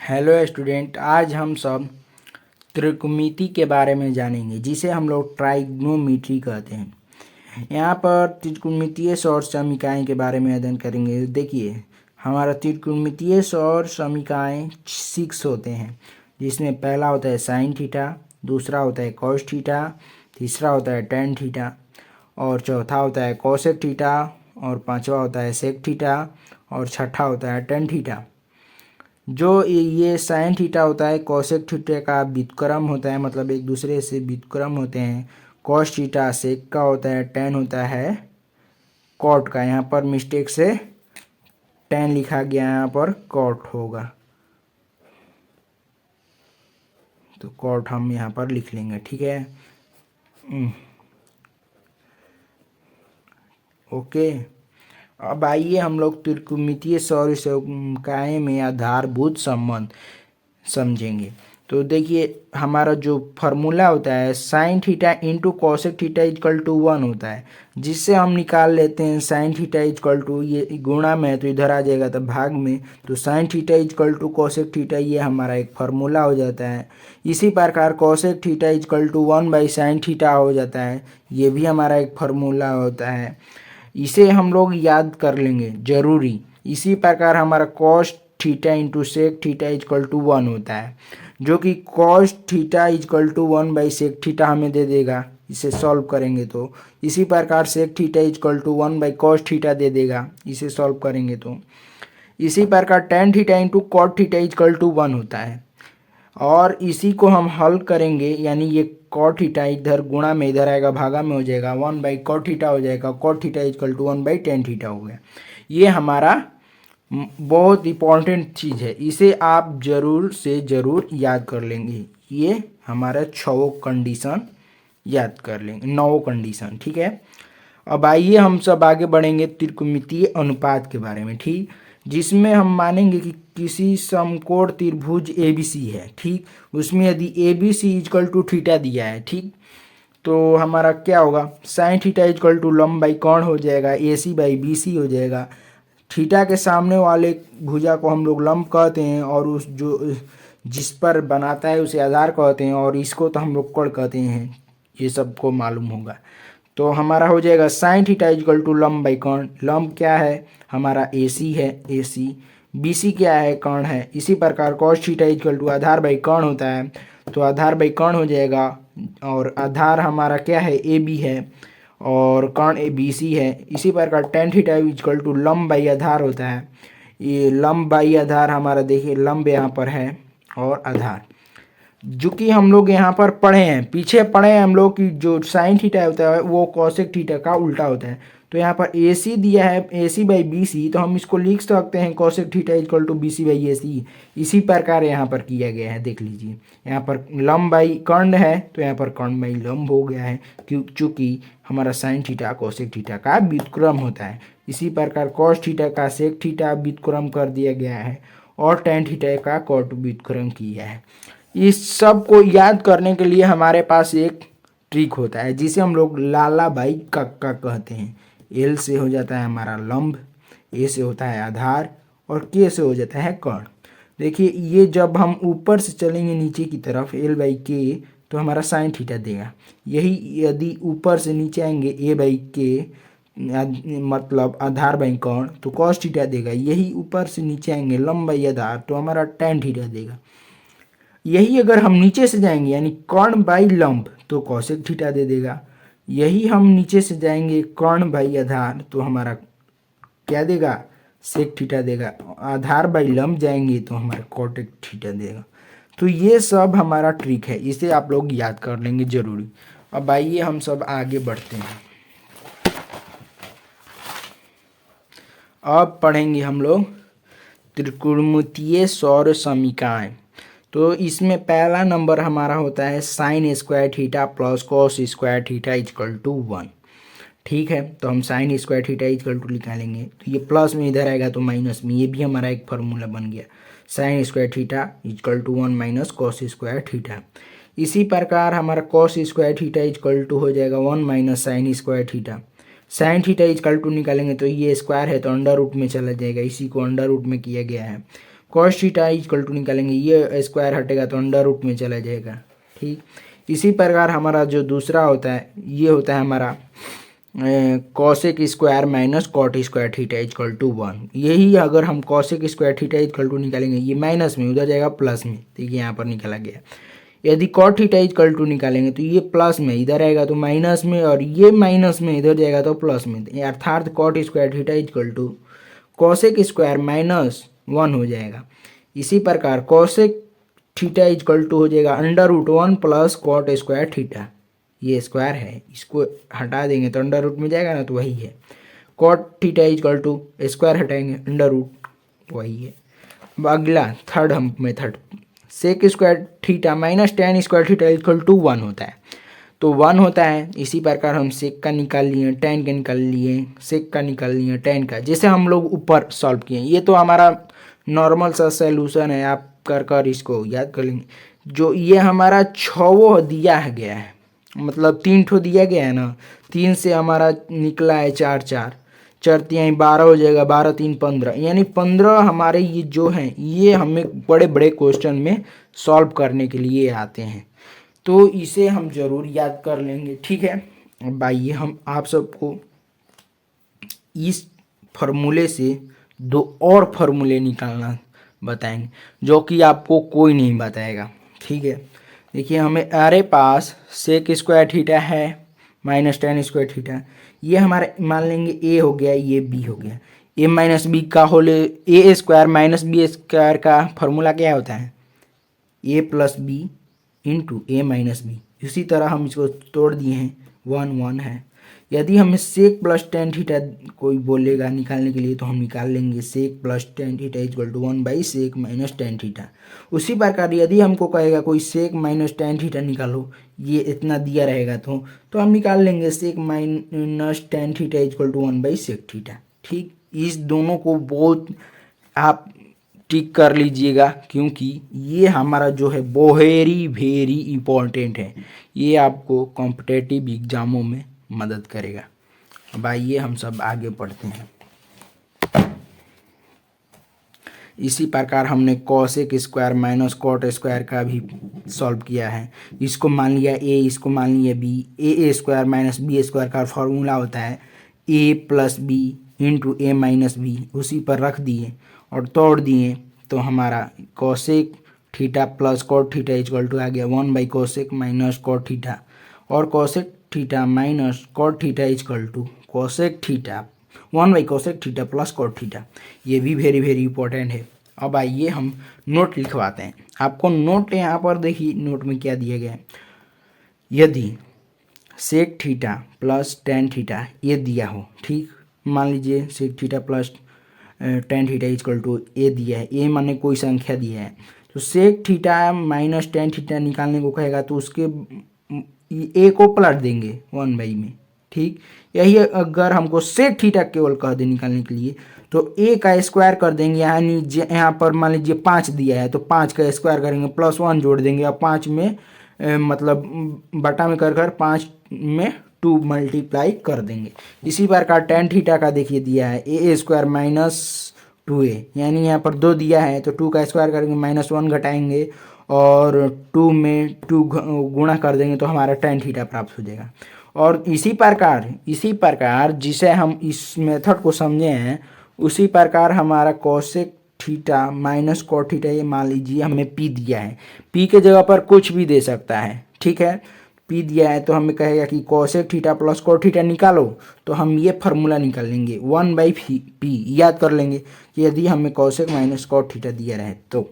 Hello student, आज हम सब त्रिकोणमिति के बारे में जानेंगे जिसे हम लोग ट्राइग्नोमेट्री कहते हैं। यहाँ पर त्रिकोणमितीय सौर समीकरण के बारे में अध्ययन करेंगे। देखिए, हमारा त्रिकोणमितीय सौर समीकरण 6 होते हैं, जिसमें पहला होता है साइन थीटा, दूसरा होता है कॉस थीटा, तीसरा होता है टेन थीटा, और चौथा होता है कोसेक थीटा, और पांचवा होता है सेक थीटा, और छठा होता है टेन थीटा। जो ये साइन थीटा होता है कोसेक थीटा का व्युत्क्रम होता है, मतलब एक दूसरे से व्युत्क्रम होते हैं। कॉस थीटा सेक का होता है, टेन होता है कॉट का। यहाँ पर मिस्टेक से टेन लिखा गया, यहाँ पर कॉट होगा, तो कॉट हम यहाँ पर लिख लेंगे। ठीक है, ओके। अब आइए हम लोग त्रिकोणमितीय सौर समीकरण में आधारभूत संबंध समझेंगे। तो देखिए, हमारा जो फार्मूला होता है sine theta into cosec theta is equal to 1 होता है, जिससे हम निकाल लेते हैं साइन थीटा इजकल टू, ये गुणा में है तो इधर आ जाएगा तो भाग में, तो sine theta is equal to cosec theta, ये हमारा एक फार्मूला हो जाता है। इसी प्रकार cosec theta is equal to 1/sin theta हो जाता है, ये भी हमारा एक फार्मूला होता है। इसे हम लोग याद कर लेंगे जरूरी। इसी प्रकार हमारा cos theta into sec theta is equal to 1 होता है, जो कि कॉस थीटा इजकल टू 1/सेक थीटा हमें दे देगा, इसे सॉल्व करेंगे तो। इसी प्रकार सेक थीटा इजकल टू 1/कॉस थीटा दे देगा, इसे सॉल्व करेंगे तो। इसी प्रकार tan theta into cot theta is equal to 1 होता है, और इसी को हम हल करेंगे, यानी ये कॉट थीटा इधर गुणा में इधर आएगा, भागा में हो जाएगा, 1/कॉट थीटा हो जाएगा। कॉट थीटा इजकल टू 1/टेन थीटा हो गया। ये हमारा बहुत इंपॉर्टेंट चीज़ है, इसे आप जरूर से ज़रूर याद कर लेंगे। ये हमारा 6 कंडीशन याद कर लेंगे, 9 कंडीशन। ठीक है, अब आइए हम सब आगे बढ़ेंगे त्रिकोणमितीय अनुपात के बारे में। ठीक, जिसमें हम मानेंगे कि किसी समकोण त्रिभुज ABC है, ठीक, उसमें यदि ABC इजकल टू थीटा दिया है, ठीक, तो हमारा क्या होगा, साइन थीटा इजकल टू लंब बाई कोण हो जाएगा, AC/BC हो जाएगा। थीटा के सामने वाले भुजा को हम लोग लंब कहते हैं, और उस जो जिस पर बनाता है उसे आधार कहते हैं, और इसको तो हम लोग कोण कहते हैं, ये सबको मालूम होगा। तो हमारा हो जाएगा साइन थीटा इजकल टू लंब बाई कोण। लंब क्या है हमारा, AC है, AC। BC क्या है, कोण है। इसी प्रकार कॉस थीटा इजकल टू आधार बाई कोण होता है, तो आधार बाई कोण हो जाएगा, और आधार हमारा क्या है, AB है, और कोण ABC है। इसी प्रकार टेन थीटा इजकल टू लंब बाई आधार होता है। ये लंब बाई आधार हमारा, देखिए लंब यहाँ पर है और आधार, जो कि हम लोग यहाँ पर पढ़े हैं, पीछे पढ़े हैं हम लोग कि जो साइन थीटा होता है वो कॉसेक थीटा का उल्टा होता है। तो यहाँ पर AC दिया है, AC/BC, तो हम इसको लिख सकते हैं cosec theta is equal to BC/AC। इसी प्रकार यहाँ पर किया गया है, देख लीजिए, यहाँ पर लंब बाई कर्ण है, तो यहाँ पर कर्ण बाई लंब हो गया है, चूँकि हमारा साइन थीटा कॉसेक थीटा का व्युत्क्रम होता है। इसी प्रकार कॉस थीटा का सेक थीटा व्युत्क्रम कर दिया गया है, और टेन थीटा का कॉट व्युत्क्रम किया है। इस सब को याद करने के लिए हमारे पास एक ट्रिक होता है, जिसे हम लोग लाला बाई कक्का कहते हैं। L से हो जाता है हमारा लंब, A से होता है आधार, और K से हो जाता है कर्ण। देखिए, ये जब हम ऊपर से चलेंगे नीचे की तरफ L/K, तो हमारा साइन थीटा देगा। यही यदि ऊपर से नीचे आएंगे A/K, मतलब आधार बाई कर्ण, तो कॉस थीटा देगा। यही ऊपर से नीचे आएंगे लंब बाई आधार, तो हमारा टेन थीटा देगा। यही अगर हम नीचे से जाएंगे यानी कर्ण बाई लंब, तो कॉसेक थीटा दे देगा। यही हम नीचे से जाएंगे कर्ण बाई आधार, तो हमारा क्या देगा, सेक थीटा देगा। आधार बाई लंब जाएंगे तो हमारा कॉटेक थीटा देगा। तो ये सब हमारा ट्रिक है, इसे आप लोग याद कर लेंगे जरूरी। अब आइए हम सब आगे बढ़ते हैं। अब पढ़ेंगे हम लोग त्रिकोणमितीय सौर समीकरण। तो इसमें पहला नंबर हमारा होता है sine square theta plus cos square theta is equal to 1। ठीक है, तो हम sine square theta is equal to निकालेंगे, तो ये प्लस में इधर आएगा तो माइनस में, ये भी हमारा एक फार्मूला बन गया, sine square theta is equal to 1 minus cos square theta. इसी प्रकार हमारा cos square theta is equal to हो जाएगा 1 minus sine square theta. Sine theta is equal to निकालेंगे तो ये स्क्वायर है तो अंडर रूट में चला जाएगा, इसी को अंडर रूट में किया गया है। कॉस थीटा इक्वल टू निकालेंगे, ये स्क्वायर हटेगा तो अंडर रूट में चला जाएगा। ठीक, इसी प्रकार हमारा जो दूसरा होता है ये होता है हमारा cosec square minus cot square theta equal to 1। यही अगर हम cosec square theta equal to निकालेंगे, ये माइनस में उधर जाएगा प्लस में, देखिए यहाँ पर निकाला गया। यदि कॉट थीटा इक्वल टू निकालेंगे तो ये प्लस में इधर आएगा तो माइनस में, और ये माइनस में इधर जाएगा तो प्लस में, अर्थात cot square theta equal to cosec square minus 1 हो जाएगा। इसी प्रकार कॉसेक थीटा इक्वल टू हो जाएगा under root 1 plus cot square theta, ये स्क्वायर है इसको हटा देंगे तो अंडर रूट में जाएगा ना, तो वही है। Cot theta equal to square हटाएंगे अंडर रूट, वही है। अब अगला थर्ड हम method, sec square theta minus tan square theta equal to 1 होता है, तो 1 होता है। इसी प्रकार हम सेक का निकाल लिए, टेन का निकाल लिए, सेक का निकाल लिए, टेन का, जैसे हम लोग ऊपर सॉल्व किए। ये तो हमारा नॉर्मल सा सोल्यूशन है, आप कर इसको याद कर लेंगे। जो ये हमारा 6 दिया गया है, मतलब 3 ठो दिया गया है ना, 3 से हमारा निकला है 4 4, 4 3 12 हो जाएगा, 12 3 15, यानी 15 हमारे ये जो हैं ये हमें बड़े बड़े क्वेश्चन में सॉल्व करने के लिए आते हैं, तो इसे हम जरूर याद कर लेंगे। ठीक है, अब आइए हम आप सबको इस फार्मूले से 2 और फार्मूले निकालना बताएंगे जो कि आपको कोई नहीं बताएगा। ठीक है, देखिए हमारे पास सेक स्क्वायर थीटा है माइनस टेन स्क्वायर थीटा, ये हमारा मान लेंगे ए हो गया, ये बी हो गया। ए माइनस बी का होल ए स्क्वायर माइनस बी स्क्वायर का फॉर्मूला क्या होता है, A plus B into A minus B. इसी तरह हम इसको तोड़ दिए हैं, 1 1 है। यदि हमें सेक प्लस टेन थीटा कोई बोलेगा निकालने के लिए तो हम निकाल लेंगे sec plus tan theta equal to 1 by sec minus tan theta. उसी प्रकार यदि हमको कहेगा कोई सेक माइनस टेन थीटा निकालो, ये इतना दिया रहेगा तो हम निकाल लेंगे sec minus tan theta equal to 1 by sec theta. ठीक, इस दोनों को बहुत आप टिक कर लीजिएगा, क्योंकि ये हमारा जो है वेरी वेरी इम्पोर्टेंट है, ये आपको कॉम्पिटेटिव एग्जामों में मदद करेगा। अब आइए हम सब आगे पढ़ते हैं। इसी प्रकार हमने cosec square minus cot square का भी सॉल्व किया है। इसको मान लिया ए, इसको मान लिया B. A square minus B square का फॉर्मूला होता है A plus B into A minus B, उसी पर रख दिए और तोड़ दिए तो हमारा cosec theta plus cot theta equal to आ गया 1 by cosec minus cot theta, और cosec theta minus cot theta equal to cosec theta 1 by cosec theta plus cot theta. ये भी वेरी वेरी इंपॉर्टेंट है। अब आइए हम नोट लिखवाते हैं आपको। नोट यहाँ पर देखिए, नोट में क्या दिया गया है। यदि sec theta plus tan theta ये दिया हो, ठीक, मान लीजिए sec theta plus tan theta equal to A दिया है, ए माने कोई संख्या दिया है, तो sec theta minus tan theta निकालने को कहेगा तो उसके ए को पलट देंगे 1 बाई में। ठीक, यही अगर हमको सेक थीटा केवल कह दे निकालने के लिए तो ए का स्क्वायर कर देंगे, यानी यहाँ पर मान लीजिए 5 दिया है तो 5 का स्क्वायर करेंगे प्लस 1 जोड़ देंगे, और 5 में मतलब बटा में कर 5 में 2 मल्टीप्लाई कर देंगे। इसी प्रकार टेन थीटा का देखिए दिया है ए स्क्वायर माइनस 2a, यानी यहाँ पर 2 दिया है तो 2 का स्क्वायर करेंगे माइनस 1 घटाएंगे और 2 में 2 गुणा कर देंगे तो हमारा टेन थीटा प्राप्त हो जाएगा। और इसी प्रकार जिसे हम इस मेथड को समझे हैं, उसी प्रकार हमारा cosec theta minus cot theta, ये मान लीजिए हमें पी दिया है, पी के जगह पर कुछ भी दे सकता है। ठीक है, पी दिया है तो हमें कहेगा कि cosec theta plus cot theta निकालो, तो हम ये फार्मूला निकाल लेंगे 1 बाई पी। याद कर लेंगे कि यदि हमें कॉसेक माइनस कॉट थीटा दिया रहे तो